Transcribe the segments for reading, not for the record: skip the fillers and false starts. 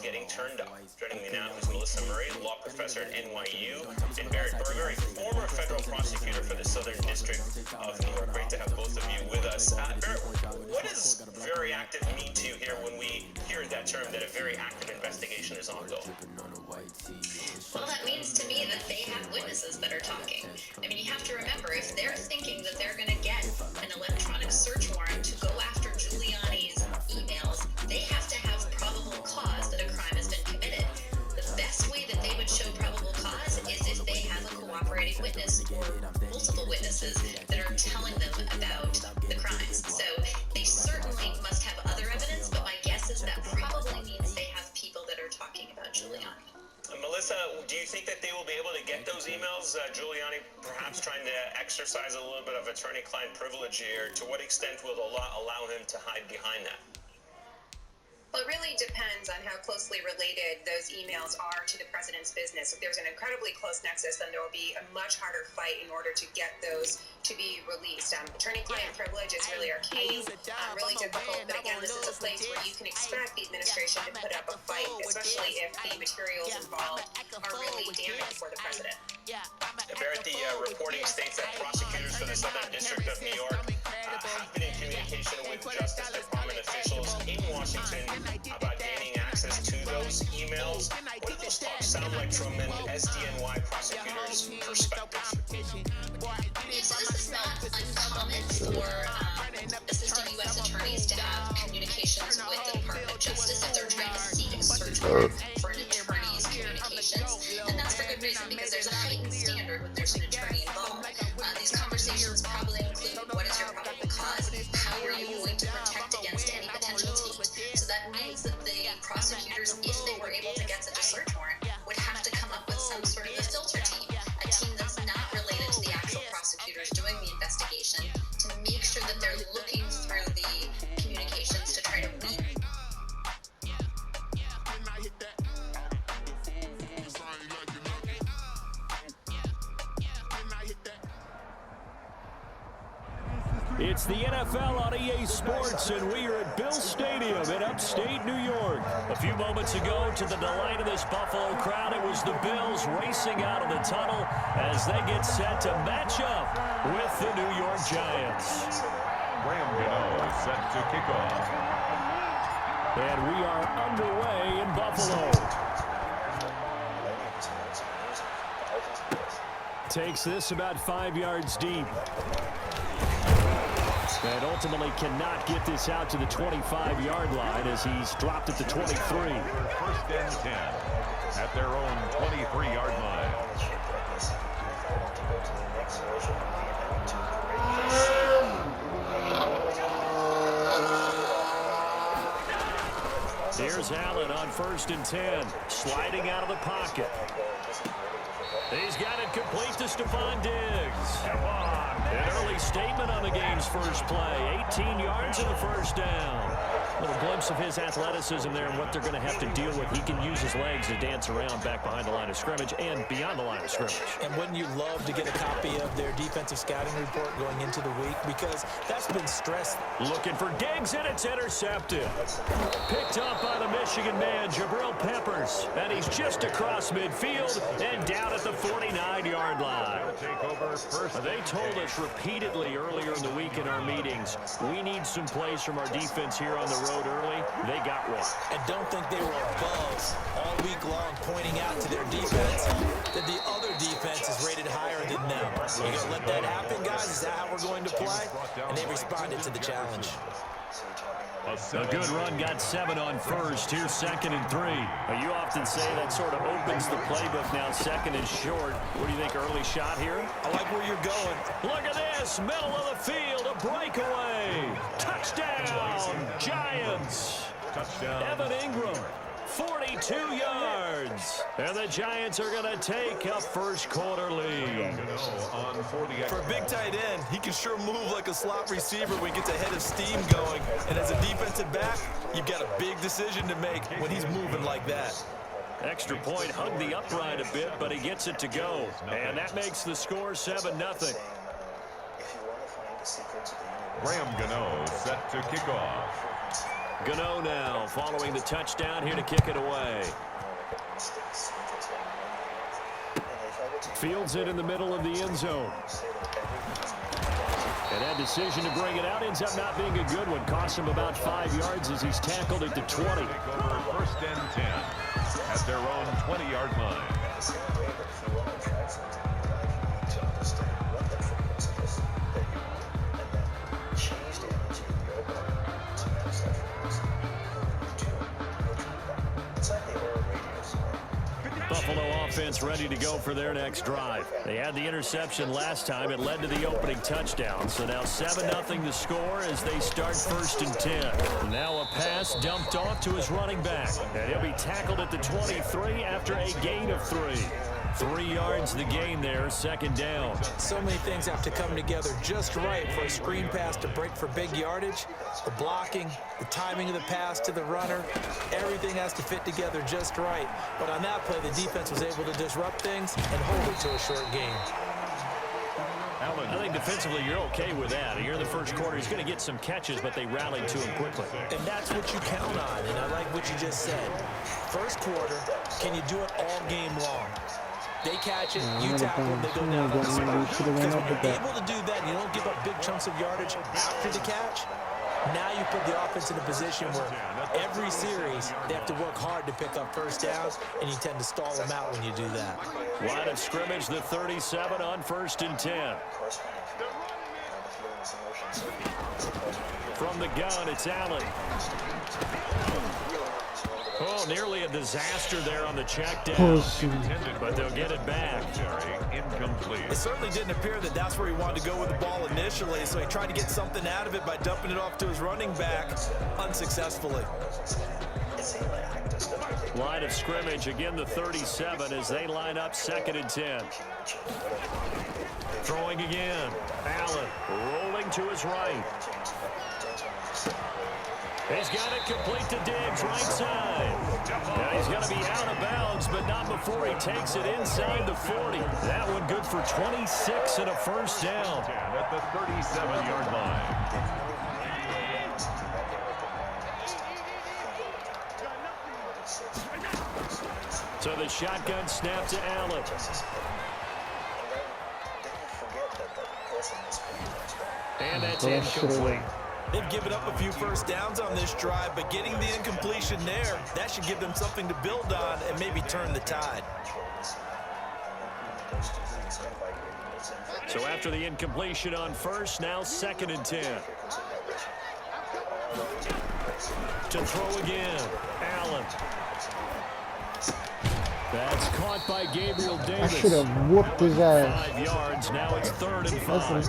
getting turned up. Joining me now is Melissa Murray, law professor at NYU, and Barrett Berger, a former federal prosecutor for the Southern District of New York. Great to have both of you with us. Barrett, what does very active mean to you here when we hear that term, that a very active investigation is ongoing? Well, that means to me that they have witnesses that are talking. I mean, you have to remember, if they're thinking that they're going to get an electronic search warrant to go after Giuliani's emails, they have to have probable cause that a crime has been committed. The best way that they would show probable cause is if they have a cooperating witness or multiple witnesses that are telling them about the crimes. So they certainly must have other evidence, but my guess is that probably means they have people that are talking about Giuliani. Melissa, do you think that they will be able to get those emails? Giuliani perhaps trying to exercise a little bit of attorney-client privilege here. To what extent will the law allow him to hide behind that? Well, it really depends on how closely related those emails are to the president's business. If there's an incredibly close nexus, then there will be a much harder fight in order to get those to be released. Attorney-client privilege is really arcane, really difficult, but again, this is a place where you can expect the administration to put up a fight, especially if the materials involved are really damning for the president. Barrett, the reporting states that prosecutors for the Southern District of New York have been in communication with Justice Department officials in Washington about gaining access to those emails. What do those talks sound like from an SDNY prosecutor's perspective? Yeah, so this is not uncommon for assistant U.S. attorneys to have communications with the Department of Justice if they're trying to seek a search warrant for an attorney's communications. And that's for good reason, because there's a heightened standard when there's an attorney involved. These conversations probably include what is your probable cause, how are you going to protect against any potential taint. So that means that the prosecutors, if they were able to get such a search warrant, would have to come up with some sort of a filter team, a team that's not related to the actual prosecutors doing the investigation, to make sure that they're looking through the communications to try to weed. It's the NFL on EA Sports, and we are at Bills Stadium in upstate New York. A few moments ago, to the delight of this Buffalo crowd, it was the Bills racing out of the tunnel as they get set to match up with the New York Giants. Set to kick off. And we are underway in Buffalo. Takes this about 5 yards deep. And ultimately cannot get this out to the 25-yard line as he's dropped at the 23. First and 10 at their own 23-yard line. Here's Allen on 1st and 10, sliding out of the pocket. He's got it complete to Stephon Diggs. An early statement on the game's first play. 18 yards in the first down. A little glimpse of his athleticism there and what they're going to have to deal with. He can use his legs to dance around back behind the line of scrimmage and beyond the line of scrimmage. And wouldn't you love to get a copy of their defensive scouting report going into the week? Because that's been stressed. Looking for Diggs, and it's intercepted. Picked up by the Michigan man, Jabril Peppers. And he's just across midfield and down at the 49-yard line. They told us repeatedly earlier in the week in our meetings, we need some plays from our defense here on the road early. They got one. And don't think they were above all week long pointing out to their defense that the other defense is rated higher than them. You gonna let that happen, guys? Is that how we're going to play? And they responded to the challenge. A good run, got 7 on first. Here's 2nd and 3. You often say that sort of opens the playbook now, 2nd and short. What do you think, early shot here? I like where you're going. Look at this, middle of the field, a breakaway. Touchdown, Giants. Touchdown. Evan Ingram, 42 yards. And the Giants are going to take a first quarter lead. For a big tight end, he can sure move like a slot receiver when he gets a head of steam going. And as a defensive back, you've got a big decision to make when he's moving like that. Extra point, hugged the upright a bit, but he gets it to go. And that makes the score 7-0. Graham Gano set to kick off. Gano now following the touchdown here to kick it away. Fields it in the middle of the end zone. And that decision to bring it out ends up not being a good one. Costs him about 5 yards as he's tackled at the 20. First and 10 at their own 20-yard line. Buffalo offense ready to go for their next drive. They had the interception last time. It led to the opening touchdown. So now 7-0 to score as they start first and 10. Now a pass dumped off to his running back. And he'll be tackled at the 23 after a gain of 3. 3 yards the gain there, second down. So many things have to come together just right for a screen pass to break for big yardage. The blocking, the timing of the pass to the runner, everything has to fit together just right. But on that play, the defense was able to disrupt things and hold it to a short gain. I think defensively you're okay with that. Here in the first quarter, he's going to get some catches, but they rallied to him quickly. And that's what you count on, and I like what you just said. First quarter, can you do it all game long? They catch it, you tackle them, they go down on the spot. Because when you're able to do that and you don't give up big chunks of yardage after the catch, now you put the offense in a position where every series they have to work hard to pick up first downs, and you tend to stall them out when you do that. Line of scrimmage, the 37 on first and 10. From the gun, it's Allen. Oh, nearly a disaster there on the check down. But they'll get it back. Incomplete. It certainly didn't appear that that's where he wanted to go with the ball initially, so he tried to get something out of it by dumping it off to his running back unsuccessfully. Line of scrimmage, again the 37 as they line up second and 10. Throwing again. Allen rolling to his right. He's got it complete to Diggs, right side. Now he's going to be out of bounds, but not before he takes it inside the 40. That one good for 26 and a first down. At the 37-yard line. So the shotgun snap to Allen. And that's incomplete. They've given up a few first downs on this drive, but getting the incompletion there, that should give them something to build on and maybe turn the tide. So after the incompletion on first, now second and 10. To throw again, Allen. That's caught by Gabriel Davis. I should have whooped his ass. 5 yards, now it's third and 5.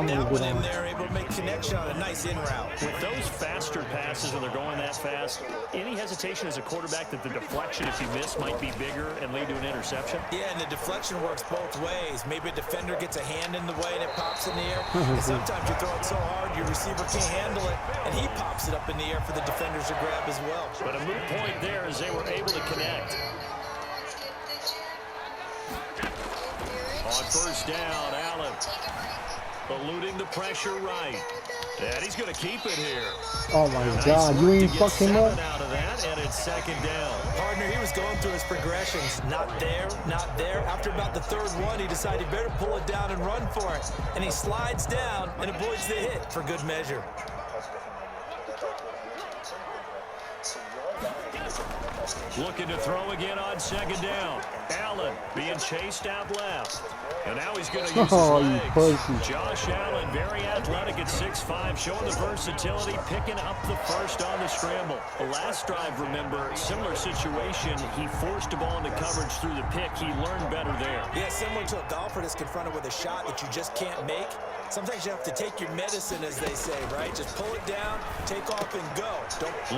That one in there, able to make connection on a nice in route. With those faster passes and they're going that fast, any hesitation as a quarterback that the deflection, if you miss, might be bigger and lead to an interception? Yeah, and the deflection works both ways. Maybe a defender gets a hand in the way and it pops in the air. And sometimes you throw it so hard your receiver can't handle it, and he pops it up in the air for the defenders to grab as well. But a moot point there as they were able to connect. On first down, Allen eluding the pressure right. And he's going to keep it here. Oh my God, you ain't fucking up. Out of that, and it's second down. Partner, he was going through his progressions. Not there, not there. After about the third one, he decided he better pull it down and run for it. And he slides down and avoids the hit for good measure. Looking to throw again on second down. Allen being chased out left. And now he's going to use his legs. Josh Allen, very athletic at 6'5", showing the versatility, picking up the first on the scramble. The last drive, remember, similar situation. He forced a ball into coverage through the pick. He learned better there. Yeah, similar to a golfer that's confronted with a shot that you just can't make. Sometimes you have to take your medicine, as they say, right? Just pull it down, take off, and go.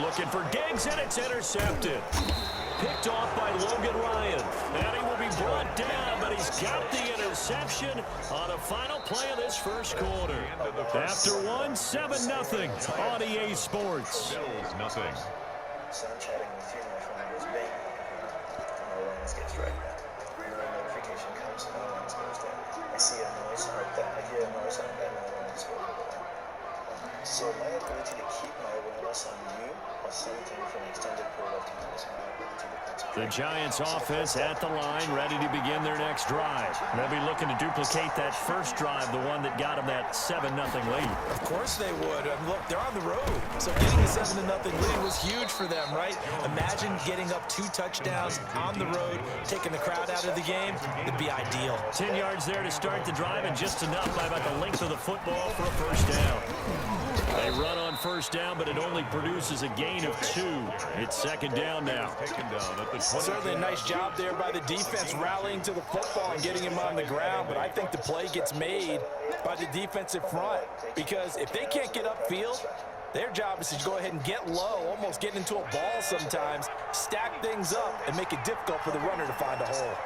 Looking for Diggs, and it's intercepted. Picked off by Logan Ryan. And he will be brought down, but he's got the interception on a final play of this first quarter. After one, 7-0 on EA Sports. Bills nothing. So I'm chatting with you, my phone goes bing. My awareness gets right back. And the notification comes, my awareness goes down. I see a noise like that, I hear a noise like that, my awareness goes down. So my ability to keep my awareness on mute The Giants offense at the line, ready to begin their next drive. They'll be looking to duplicate that first drive, the one that got them that 7-0 lead. Of course they would. Look, they're on the road. So getting a 7-0 lead was huge for them, right? Imagine getting up 2 touchdowns on the road, taking the crowd out of the game. It'd be ideal. 10 yards there to start the drive, and just enough by about the length of the football for a first down. They run on first down, but it only produces a gain of 2. It's second down now. Certainly a nice job there by the defense rallying to the football and getting him on the ground, but I think the play gets made by the defensive front, because if they can't get upfield, their job is to go ahead and get low, almost get into a ball sometimes, stack things up, and make it difficult for the runner to find a hole.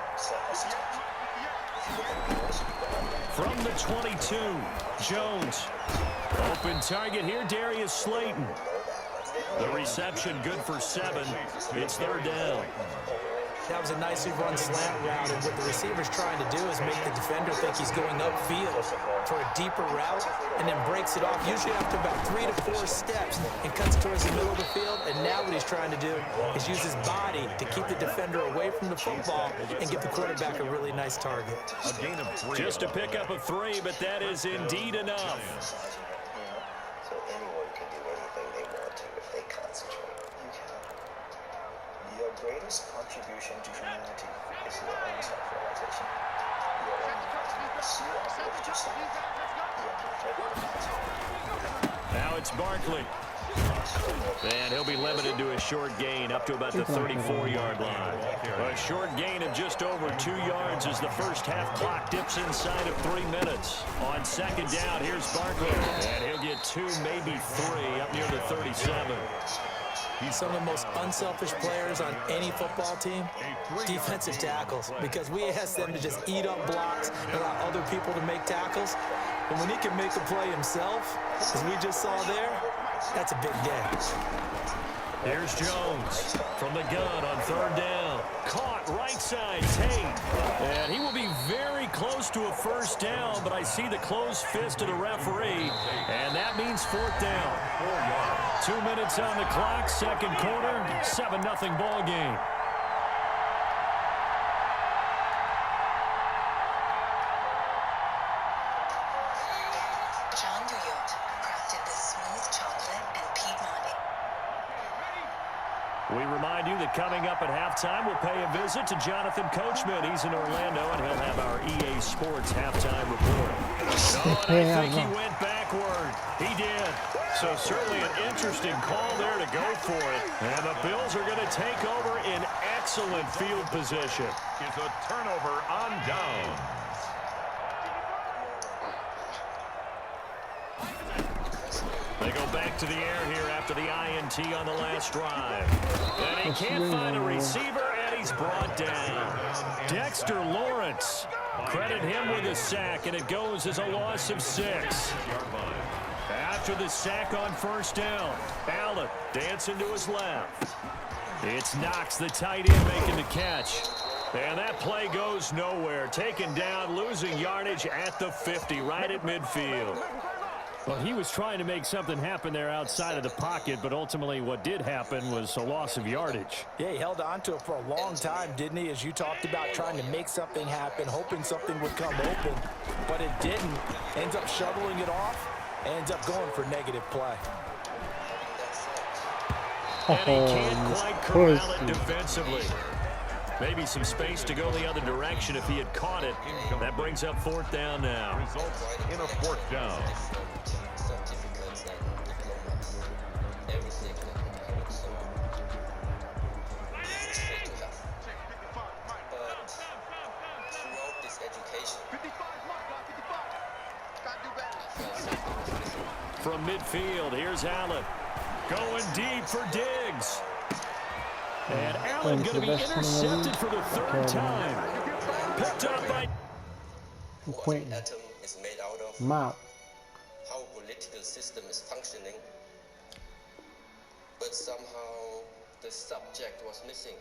From the 22, Jones. Open target here, Darius Slayton. The reception good for 7. It's third down. That was a nicely run slant route, and what the receiver's trying to do is make the defender think he's going upfield for a deeper route, and then breaks it off, usually after about 3 to 4 steps, and cuts towards the middle of the field. And now what he's trying to do is use his body to keep the defender away from the football and give the quarterback a really nice target. A gain of 3. Just a pickup of 3, but that is indeed enough. So anyone can do anything they want to if they concentrate. You can. Your greatest contribution to humanity is your own self-realization. Your own see uplift yourself. Now it's Barkley. And he'll be limited to a short gain up to about the 34-yard line. A short gain of just over 2 yards as the first half clock dips inside of 3 minutes. On second down, here's Barkley. And he'll get 2, maybe 3, up near the 37. Some of the most unselfish players on any football team, defensive tackles, because we ask them to just eat up blocks and allow other people to make tackles. And when he can make a play himself, as we just saw there, that's a big day. Here's Jones from the gun on third down. Caught right side, Tate. And he will be very close to a first down, but I see the closed fist of the referee, and that means fourth down. 2 minutes on the clock, second quarter, 7-0 ball game. We remind you that coming up at halftime, we'll pay a visit to Jonathan Coachman. He's in Orlando, and he'll have our EA Sports halftime report. Oh, and I think he went backward. He did. So certainly an interesting call there to go for it. And the Bills are going to take over in excellent field position. It's a turnover on down. They go back to the air here after the INT on the last drive. And he can't find a receiver, and he's brought down. Dexter Lawrence. Credit him with a sack, and it goes as a loss of 6. After the sack on first down, Allen dancing to his left. It's Knox, the tight end, making the catch. And that play goes nowhere. Taken down, losing yardage at the 50, right at midfield. Well, he was trying to make something happen there outside of the pocket, but ultimately what did happen was a loss of yardage. Yeah, he held on to it for a long time, didn't he? As you talked about, trying to make something happen, hoping something would come open, but it didn't. Ends up shoveling it off, ends up going for negative play. And he can't quite corral it defensively. Maybe some space to go the other direction if he had caught it. That brings up fourth down now. Results in a fourth down. From midfield, here's Allen. Going deep for Diggs. And Allen going to be intercepted for the third time. Picked up by... What an atom is made out of, Mount. how a political system is functioning, but somehow the subject was missing.